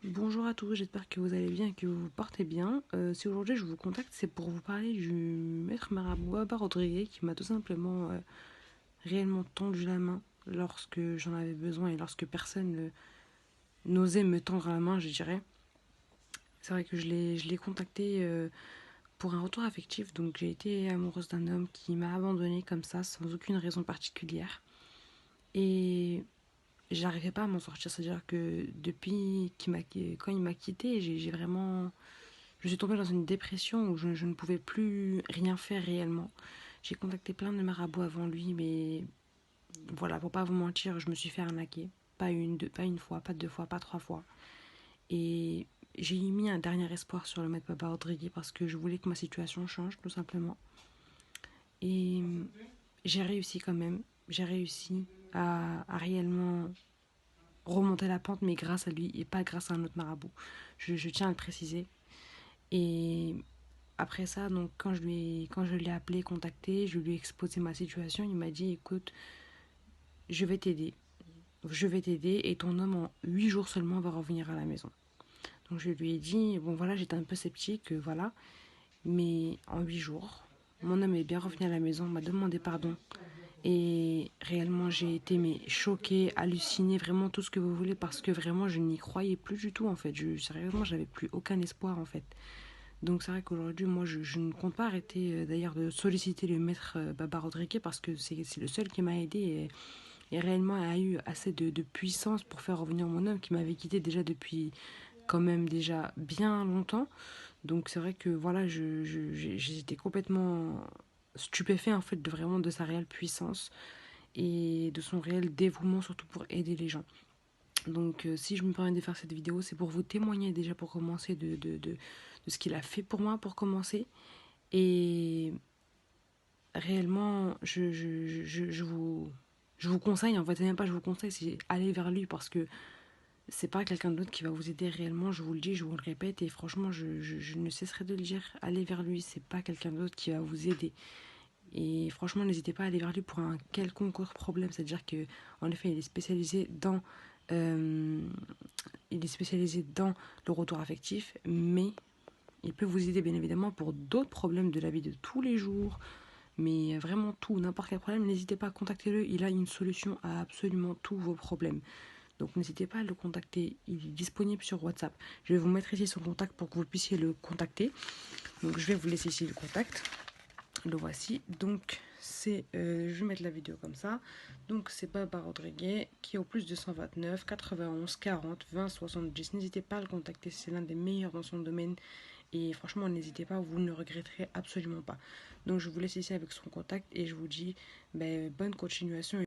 Bonjour à tous, j'espère que vous allez bien et que vous vous portez bien. Si aujourd'hui je vous contacte, c'est pour vous parler du maître marabout Baba Rodriguez qui m'a tout simplement réellement tendu la main lorsque j'en avais besoin et lorsque personne n'osait me tendre la main, je dirais. C'est vrai que je l'ai contacté pour un retour affectif, donc j'ai été amoureuse d'un homme qui m'a abandonnée comme ça, sans aucune raison particulière. Et j'arrivais pas à m'en sortir, c'est-à-dire que quand il m'a quitté, j'ai vraiment je suis tombée dans une dépression où je ne pouvais plus rien faire réellement. J'ai contacté plein de marabouts avant lui, mais voilà, pour pas vous mentir, je me suis fait arnaquer. Pas une fois, pas deux fois, pas trois fois. Et j'ai mis un dernier espoir sur le maître Baba Rodriguez parce que je voulais que ma situation change, tout simplement. Et j'ai réussi quand même. J'ai réussi à réellement remonter la pente, mais grâce à lui et pas grâce à un autre marabout. Je tiens à le préciser. Et après ça, donc quand je l'ai appelé, contacté, je lui ai exposé ma situation, il m'a dit écoute, je vais t'aider. Je vais t'aider et ton homme en 8 jours seulement va revenir à la maison. Donc je lui ai dit, bon voilà, j'étais un peu sceptique, voilà, mais en 8 jours, mon homme est bien revenu à la maison, m'a demandé pardon. Et réellement, j'ai été choquée, hallucinée, vraiment tout ce que vous voulez, parce que vraiment, je n'y croyais plus du tout en fait. Sérieusement, j'avais plus aucun espoir en fait. Donc c'est vrai qu'aujourd'hui, moi, je ne compte pas arrêter d'ailleurs de solliciter le maître Baba Rodriguez parce que c'est le seul qui m'a aidé et réellement a eu assez de puissance pour faire revenir mon homme qui m'avait quitté déjà depuis quand même déjà bien longtemps. Donc c'est vrai que voilà, j'étais complètement stupéfait en fait de vraiment de sa réelle puissance et de son réel dévouement surtout pour aider les gens. Donc si je me permets de faire cette vidéo, c'est pour vous témoigner déjà pour commencer de ce qu'il a fait pour moi pour commencer. Et réellement, je vous conseille, en fait, c'est même pas je vous conseille, c'est aller vers lui parce que c'est pas quelqu'un d'autre qui va vous aider réellement, je vous le dis, je vous le répète, et franchement, je ne cesserai de le dire, allez vers lui, c'est pas quelqu'un d'autre qui va vous aider. Et franchement, n'hésitez pas à aller vers lui pour un quelconque autre problème, c'est-à-dire que en effet, euh, il est spécialisé dans le retour affectif, mais il peut vous aider bien évidemment pour d'autres problèmes de la vie de tous les jours, mais vraiment tout, n'importe quel problème, n'hésitez pas à contacter le. Il a une solution à absolument tous vos problèmes. Donc n'hésitez pas à le contacter. Il est disponible sur WhatsApp. Je vais vous mettre ici son contact pour que vous puissiez le contacter. Donc je vais vous laisser ici le contact. Le voici. Donc je vais mettre la vidéo comme ça. Donc c'est Baba Rodriguez qui est au plus de 129 91 40 20 70. N'hésitez pas à le contacter. C'est l'un des meilleurs dans son domaine. Et franchement, n'hésitez pas, vous ne le regretterez absolument pas. Donc je vous laisse ici avec son contact et je vous dis bonne continuation.